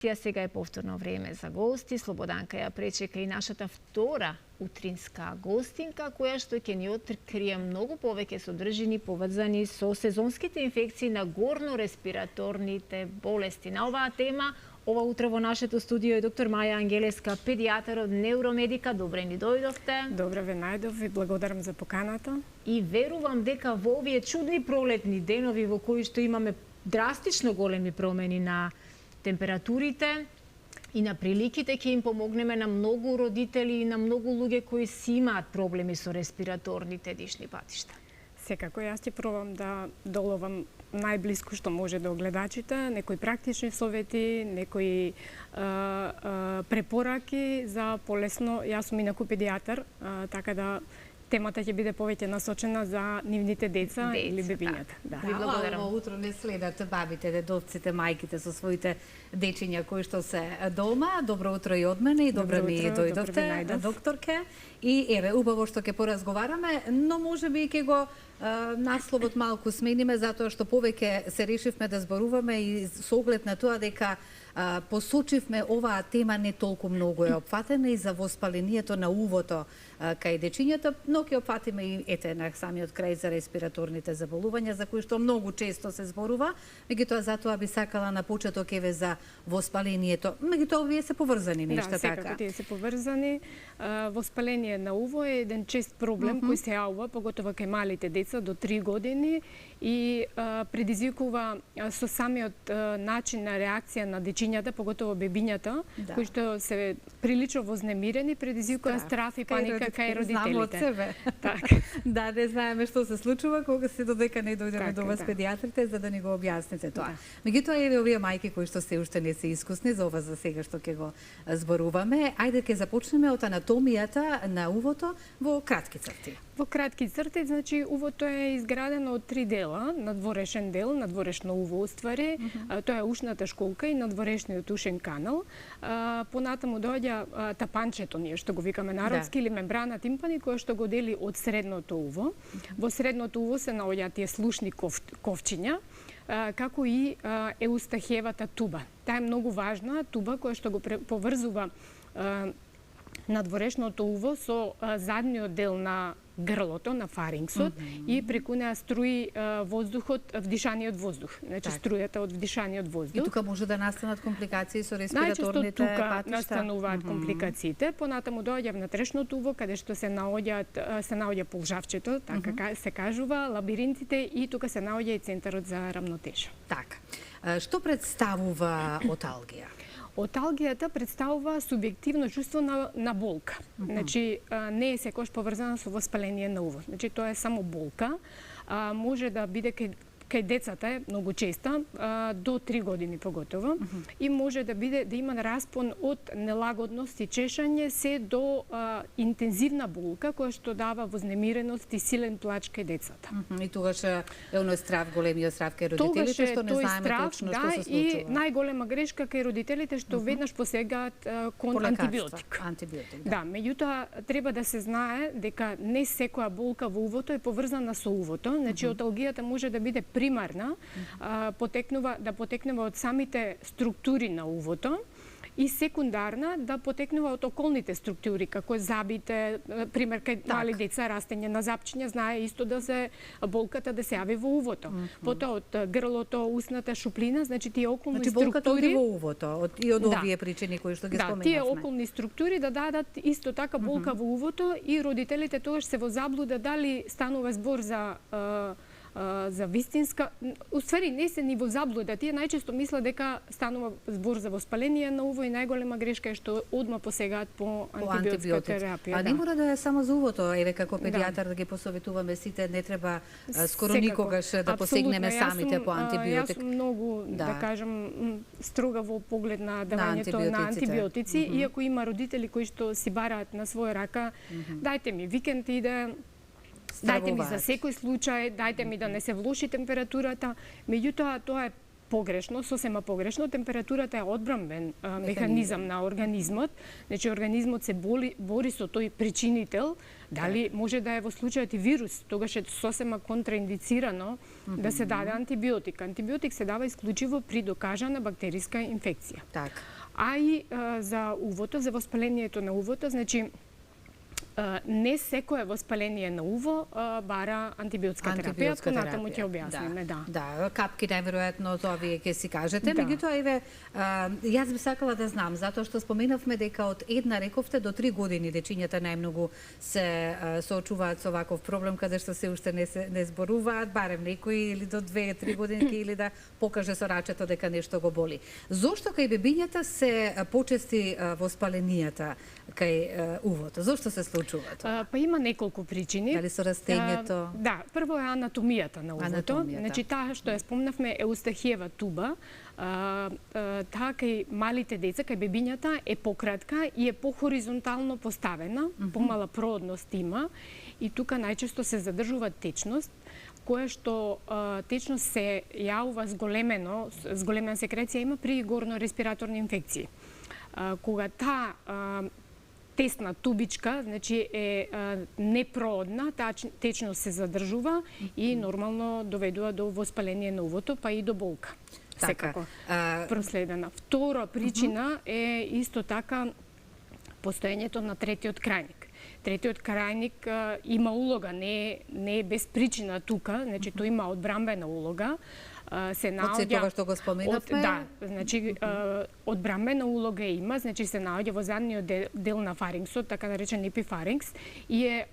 Тија сега е повторно време за гости. Слободанка ја пречека и нашата втора утринска гостинка, која што ќе ни открие многу повеќе содржини поврзани со сезонските инфекции на горно-респираторните болести. На оваа тема, ова утро во нашето студио е доктор Маја Ангелеска, педијатар од Невромедика. Добре ни дојдовте. Добре ве најдов и благодарам за поканата. И верувам дека во овие чудни пролетни денови во кои што имаме драстично големи промени на температурите и на приликите, ќе им помогнеме на многу родители и на многу луѓе кои си имаат проблеми со респираторните дишни патишта. Секако, јас ќе пробам да доловам најблиску што може до гледачите, некои практични совети, некои препораки за полесно. Јас сум инаку педијатар, така да темата ќе биде повеќе насочена за нивните деца или бебињата. Да. Ви благодарам. Ово утро не следат бабите, дедовците, мајките со своите дечиња кои што се дома. Добро утро и од мене и добро ми дојдовте, докторке. И еве, убаво што ќе поразговараме, но можеби ќе го насловот малку смениме, затоа што повеќе се решивме да зборуваме и со оглед на тоа дека посочивме оваа тема не толку многу е опфатена и за воспалението на увото кај дечињата, но ќе опфатиме и ете на самиот крај за респираторните заболувања, за кои што многу често се зборува. Меѓутоа затоа би сакала на почеток еве за воспалението. Меѓутоа овие се поврзани нешта, така? Да, секако тие се поврзани. Воспаление на уво е еден чест проблем кој се јавува, поготово кај малите деца до 3 години и предизвикува со самиот начин на реакција на дечињата, поготово бебињата, кои што се прилично вознемирени, предизвикува страф и паника кај родителите. Знам од себе. Така. Да, не знаеме што се случува кога се додека не дојдеме до вас педијатрите за да ни го објасните тоа. Меѓутоа еве овие мајки кои што се уште не се искусни за ова за сега што ќе го зборуваме, ајде ќе започнеме од анатомијата на увото во кратки црти. Во кратки црти, значи увото е изградено од 3 дела, надворешен дел, надворешно уво уствари, тоа е ушната школка и надворешниот ушен канал. Понатаму доаѓа тапанчето, ние што го викаме народски, или мембрана тимпани, која што го дели од средното уво. Во средното уво се наоѓаат тие слушни ковчиња, како и еустахиевата туба. Таа е многу важна туба која што го поврзува надворешното уво со задниот дел на грлото, на фарингсот, и преку неа струи воздухот, вдишаниот воздух. Значи струјата од вдишаниот воздух. И тука може да настанат компликации со респираторните патишта. Најчесто тука настануваат компликациите. Понатаму доаѓа внатрешното уво, каде што се наоѓа полжавчето, така се кажува, лабиринтите, и тука се наоѓа и центарот за рамнотежа. Така. Што представува оталгија? Оталгијата представува субјективно чувство на болка. Значи, не е секојаш поврзана со воспаление на уво. Значи, тоа е само болка. Може да биде кај децата е многу честа, до 3 години поготово, и може да биде да има распон од нелагодност и чешање се до интензивна болка која што дава вознемиреност и силен плач кај децата. И тогаш е оној страв, големиот страв кај родителите што не знаеме точно што се случува. И најголема грешка кај родителите што веднаш посегаат кон антибиотик. Да, меѓутоа треба да се знае дека не секоја болка во увото е поврзана со увото. Значи оталгијата може да биде примарна, потекнува од самите структури на увото, и секундарна да потекнува од околните структури, како забите, пример кај мали деца, растење на запчиња, знае исто да се болката да се јави во увото. Потоа од грлото, устната шуплина, значи тие околни структури. Значи болката оди во увото, и од овие причини кои што ги споменавме. Да, тие околни структури да дадат исто така болка во увото, и родителите тогаш се во заблуда дали станува збор за вистинска, уствари не се ни во заблуда, тие најчесто мислат дека станува збор за воспаление на уво, и најголема грешка е што одма посегаат по антибиотичка терапија. А не мора да е само за увото, еве како педијатар да ги посоветуваме сите, не треба скоро никогаш да посегнеме самите по антибиотик. Јас сум многу, да кажам, строга во поглед на давањето на антибиотици, иако има родители кои што си бараат на своја рака, дајте ми викенд иде, дајте ми за секој случај, дајте ми да не се влоши температурата, меѓутоа тоа е погрешно, сосема погрешно. Температурата е одбранбен механизам на организмот. Значи организмот се бори со тој причинител. Дали може да е во случајот и вирус, тогаш е сосема контраиндицирано да се даде антибиотик. Антибиотик се дава исклучиво при докажана бактериска инфекција. Така. А и за увото, за воспалението на увото, значи не секое воспаление на уво бара антибиотска терапија, понатаму ќе објасниме, да. Да, капки најверојатно за овие ќе си кажете, меѓутоа еве јас би сакала да знам, затоа што споменавме дека од 1 рековте до 3 години дечињата најмногу се соочуваат со ваков проблем каде што се уште не зборуваат, барем некои или до 2-3 годинки или да покаже со рачето дека нешто го боли. Зошто кај бебињата се почести воспаленијата кај увото? Зошто се случува тоа? Па има неколку причини. Дали со растењето? Да, прво е анатомијата на увото. Значи таа што ја спомнавме Еустахиева туба, таа кај малите деца, кај бебињата е пократка и е похоризонтално поставена, помала проодност има и тука најчесто се задржува течност, која што течност се јавува зголемена секреција има при горно-респираторни инфекции. Кога таа тесна тубичка, значи е непроодна, таа течност се задржува и нормално доведува до воспаление на увото, па и до болка. Секако проследена. Втора причина е исто така постоењето на третиот крајник. Третиот крајник има улога, не е без причина тука, значи тој има одбранбена улога. Се наоѓа од што го споменавме? Да, значи одбранбена улога има, значи се наоѓа во задниот дел на фарингсот, така наречен епифарингс, и е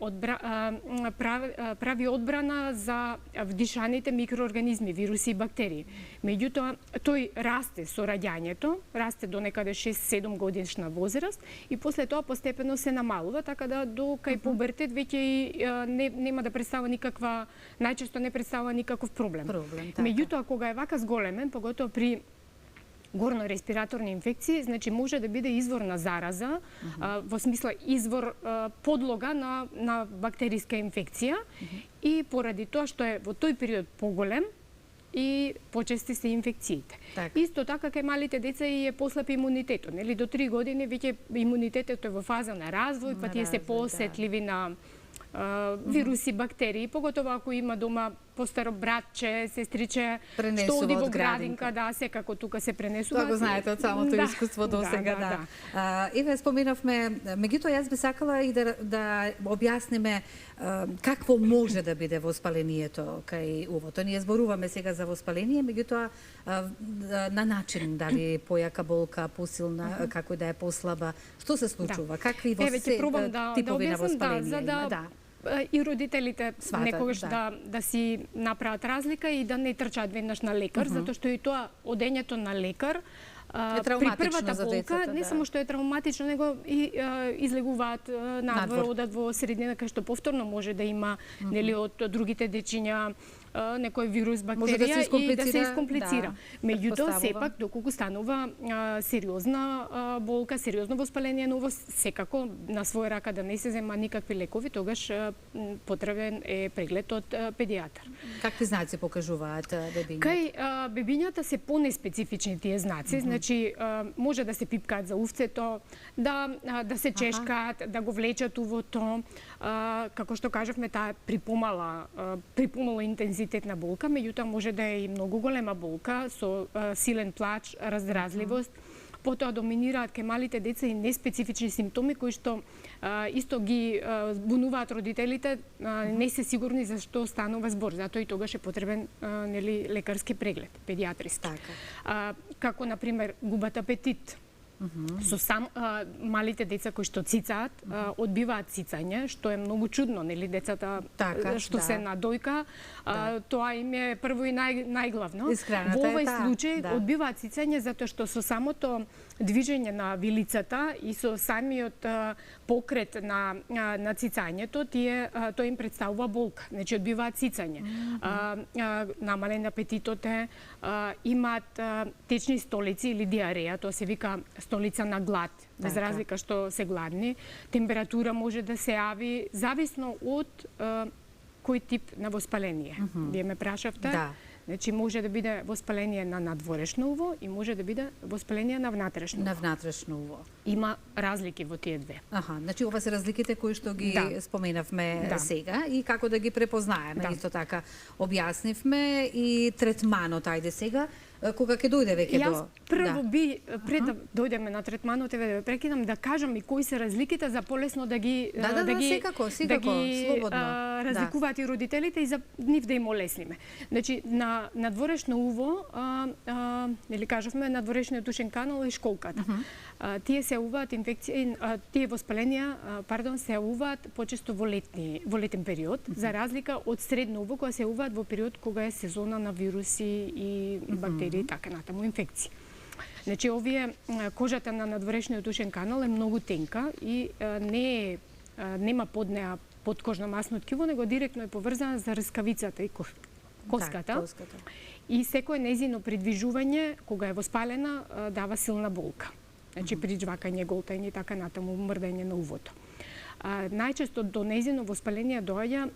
прави одбрана за вдишаните микроорганизми, вируси и бактерии. Меѓутоа, тој расте со раѓањето, расте до некаде 6-7 годишна возраст и после тоа постепено се намалува, така да до кај пубертет веќе нема да представува никаква, најчесто не представува никаков проблем. Меѓутоа, кога е вака зголемен, поготово при горно-респираторни инфекции, значи може да биде извор на зараза, во смисла извор подлога на бактериска инфекција и поради тоа што е во тој период поголем и почести се инфекциите. Исто така кај малите деца и е послаб имунитетот, нели до 3 години веќе имунитетот е во фаза на развој, па тие се поосетливи на вируси, бактерии, поготово ако има дома постаро братче, сестриче, што оди во градинка, да, секако тука се пренесува. Тоа го знаете од самото искуство до сега, да. Еве споменавме, меѓутоа јас би сакала и да објасниме какво може да биде воспалението кај увото. Ние зборуваме сега за воспаление, меѓутоа на начин, дали појака болка, посилна, како да е послаба, што се случува? Какви типови на воспаление има? И родителите некогаш да си направат разлика и да не трчаат веднаш на лекар, затоа што и тоа одењето на лекар при првата болка не само што е травматично, него и излегуваат надвор, одат во средина кај што повторно може да има нели од другите дечиња некој вирус, бактерија и да се искомплицира. Меѓутоа, сепак, доколку станува сериозна болка, сериозно воспаление на уво, секако на своја рака да не се зема никакви лекови, тогаш потребен е преглед од педијатар. Какви знаци покажуваат бебињата? Кај бебињата се понеспецифични тие знаци, значи може да се пипкаат за увцето, да се чешкаат, да го влечат увото, како што кажавме, таа при помало интензитет на болка, меѓутоа може да е и многу голема болка со силен плач, раздразливост. Потоа доминираат кај малите деца и неспецифични симптоми кои што исто ги збунуваат родителите, не се сигурни за што станува збор, затоа и тогаш е потребен нели лекарски преглед, педијатриски. Како на пример губат апетит. Со малите деца кои што цицаат, одбиваат цицање, што е многу чудно, нели децата што се на дојка, тоа им е прво и најглавно. Во овој случај одбиваат цицање затоа што со самото движење на вилицата и со самиот покрет на цицањето, тоа им представува болка, значи одбиваат цицање. Намален апетитот е, имаат течни столици или диареја, тоа се вика столица на глад, без разлика што се гладни. Температура може да се јави зависно од кој тип на воспаление. Вие ме прашавте? Значи може да биде воспаление на надворешно уво и може да биде воспаление на внатрешно. На внатрешно уво. Има разлики во тие две. Аха, значи ова се разликите кои што ги споменавме сега и како да ги препознаеме. Исто така објаснивме и третманот, ајде сега, кога ќе дојде веќе до... Јас прво би, пред да дојдеме на третманот, да прекинам да кажам и кои се разликите за полесно да ги секако, слободно. Разликуваат и родителите и за нив да им олесниме. Значи на надворешно уво, нели кажавме надворешниот ушен канал и школката. Тие се уваат инфекции, тие воспаленија, се уваат почесто во летен период, за разлика од средно уво која се уваат во период кога е сезона на вируси и бактерии и така натаму инфекции. Значи овие кожата на надворешниот ушен канал е многу тенка и нема под неа подкожно масно ткиво, него директно е поврзана за рскавицата и коската. И секое незино придвижување кога е воспалена дава силна болка. Значи при жвакање, голтање и така натаму, мрдање на увото. Најчесто до незино воспаление доаѓа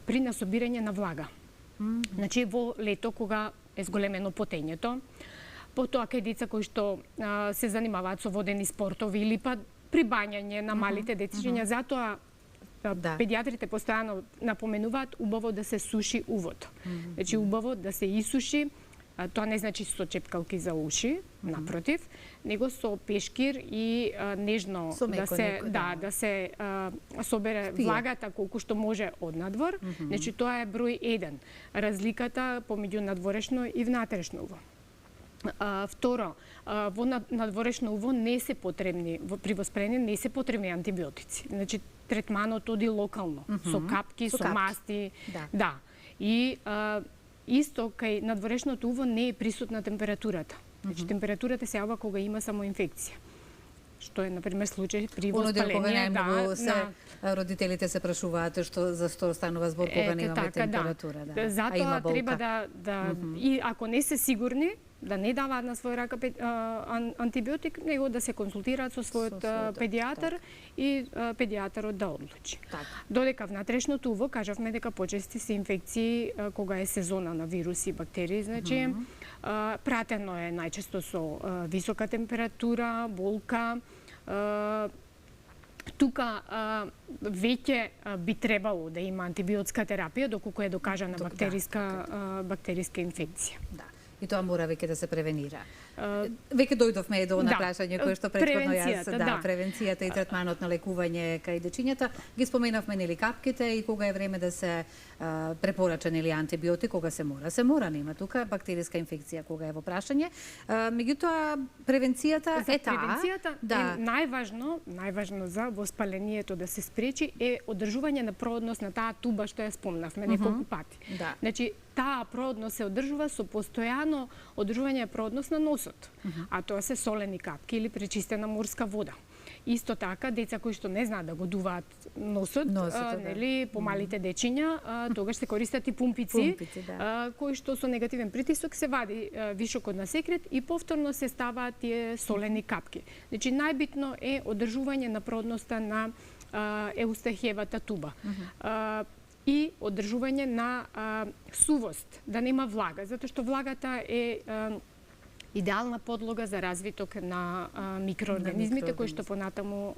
при насобирање на влага. Значи во лето кога е зголемено потењето, потоа кај деца кои што се занимаваат со водени спортови или па при бањање на малите дечиња, затоа педиатрите постојано напоменуваат убаво да се суши увото. Значи убаво да се исуши. Тоа не значи со чепкалки за уши, напротив, него со пешкир и нежно да се собере влагата колку што може од надвор. Значи тоа е број 1. Разликата помеѓу надворешно и внатрешно уво. Второ, во надворешно уво не се потребни, при воспаление не се потребни антибиотици. Значи третманот оди локално, со капки, со масти. Да. И исто кај надворешното уво не е присутна температурата. Значи температурата се јавува кога има само инфекција. Што е, например, случај при воспаление. Родителите се прашуваат за што станува збор кога немаме температура. Затоа треба и ако не се сигурни, да не даваат на свој рака антибиотик, него да се консултираат со својот педијатар и педијатарот да одлучи. Додека внатрешното уво, кажавме дека почести се инфекции кога е сезона на вируси и бактерии, значи пратено е најчесто со висока температура, болка. Тука веќе би требало да има антибиотска терапија доколку е докажана бактериска инфекција. И тоа мора веќе да се превенира. Веќе дојдовме до прашање кое што претходно јас превенцијата и третманот на лекување кај дечињата. Ги споменавме нели капките и кога е време да се препорача нели антибиотик, кога се мора. Се мора, нема тука бактериска инфекција кога е во прашање. Меѓутоа превенцијата е таа. Превенцијата е најважно за воспалението да се спречи е одржување на проводност на таа туба што ја спомнавме неколку пати. Значи таа проводност се одржува со постојано одржување проводност на носот, а тоа се солени капки или пречистена морска вода. Исто така, деца кои што не знаат да го дуваат носот, нели, помалите дечиња, тогаш се користат и пумпици, кои што со негативен притисок се вади вишокот на секрет и повторно се ставаат тие солени капки. Значи најбитно е одржување на проводноста на еустахиевата туба. И одржување на сувост, да нема влага, затоа што влагата е идеална подлога за развиток на микроорганизмите кои што понатаму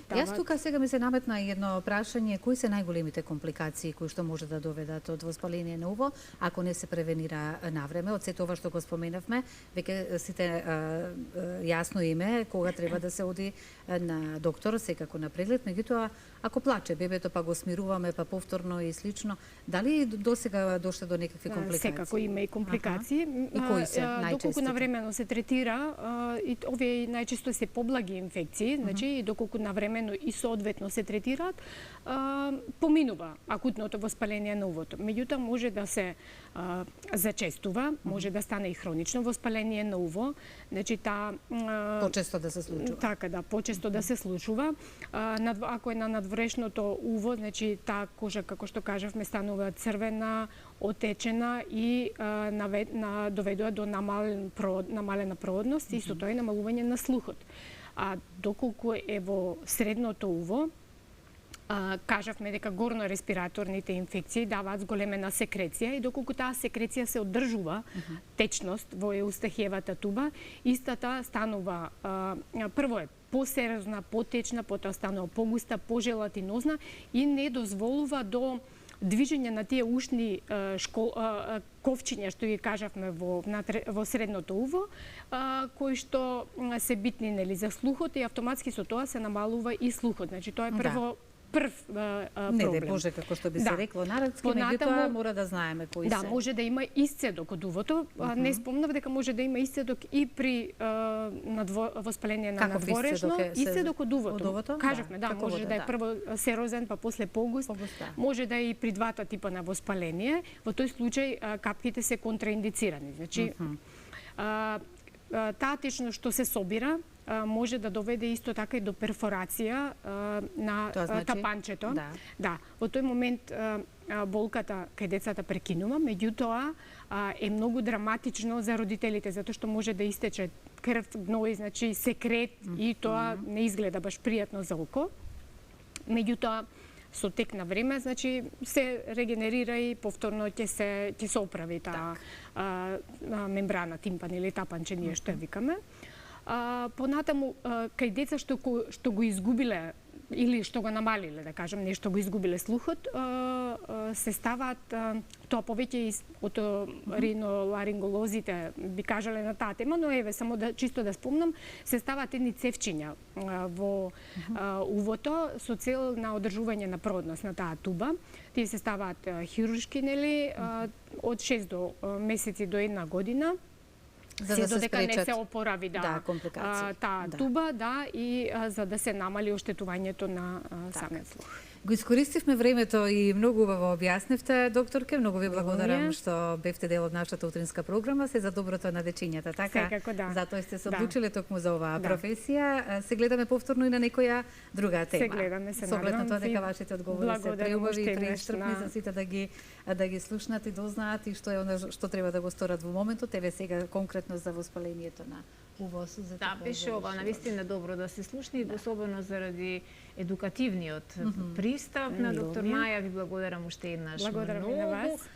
дават. Јас тука сега ми се наметна едно прашање, кои се најголемите компликации кои што може да доведат од воспаление на уво ако не се превенира навреме? Од сето ова што го споменавме, веќе сите јасно име кога треба да се оди на доктор, секако на преглед, меѓутоа ако плаче бебето па го смируваме па повторно и слично, дали досега дошле до некакви компликации? Секако има и компликации. И кои се најчесто? Доколку навремено се третира, и овие најчесто се поблаги инфекции, значи и доколку навремено и соодветно се третираат, поминува акутното воспаление на увото. Меѓутоа може да се зачестува, може да стане и хронично воспаление на уво, значи почесто да се случува. Така да, почесто да се случува. Ако е на надворешното уво, значи таа кожа, како што кажавме, станува црвена, отечена и доведува до намалена проводност и со тоа и намалување на слухот. А доколку е во средното уво, Кажавме дека горно-респираторните инфекции даваат зголемена секреција и доколку таа секреција се одржува течност во еустахиевата туба, истата станува прво е посерозна, потечна, потоа станува погуста, пожелатинозна и не дозволува до движење на тие ушни ковчиња што ги кажавме во средното уво, кои што се битни нели за слухот и автоматски со тоа се намалува и слухот. Значи тоа е прв проблем. Не дај Боже, како што би се рекло народски, меѓутоа мора да знаеме кои се. Да, може да има исцедок од увото. Не спомнав дека може да има исцедок и при воспаление на надворешно. Исцедок од увото. Кажавме, да, може да е прво серозен, па после погуст. Може да е и при двата типа на воспаление. Во тој случај капките се контраиндицирани. Значи, таа течност што се собира може да доведе исто така и до перфорација на тапанчето. Да, во тој момент болката кај децата прекинува, меѓутоа е многу драматично за родителите затоа што може да истече крв, гној, значи секрет и тоа не изгледа баш пријатно за око. Меѓутоа со тек на време, значи се регенерира и повторно ќе се оправи таа мембрана, тимпан или тапанче, ние што ја викаме. Понатаму, кај деца што го изгубиле или што го намалиле, да кажем, нешто го изгубиле слухот, се ставаат, тоа повеќе од риноларинголозите би кажале на таа тема, но еве, само чисто да спомнам, се ставаат едни цевчиња во увото со цел на одржување на проводност на таа туба. Тие се ставаат хируршки, нели, од 6 до месеци до 1 година. За да се додека не се опорави таа туба, и за да се намали оштетувањето на самиот слух. Го искористивме времето и многу убаво објаснивте, докторке. Многу ви благодарам што бевте дел од нашата утринска програма. Се за доброто на дечињата, така? Секако, да. Затоа сте се одлучиле токму за оваа професија. Се гледаме повторно и на некоја друга тема. Се гледаме, се надевам. Со оглед на тоа дека вашите одговори се преубави и преистрпни за сите да ги слушнат и дознаат и што е она што треба да го сторат во моментот. Еве сега конкретно за воспалението на уво, сузете. Да, беше ова навистина добро да се слушне, особено заради едукативниот пристап на доктор Маја. Ви благодарам уште еднаш многу. Благодарам и на вас.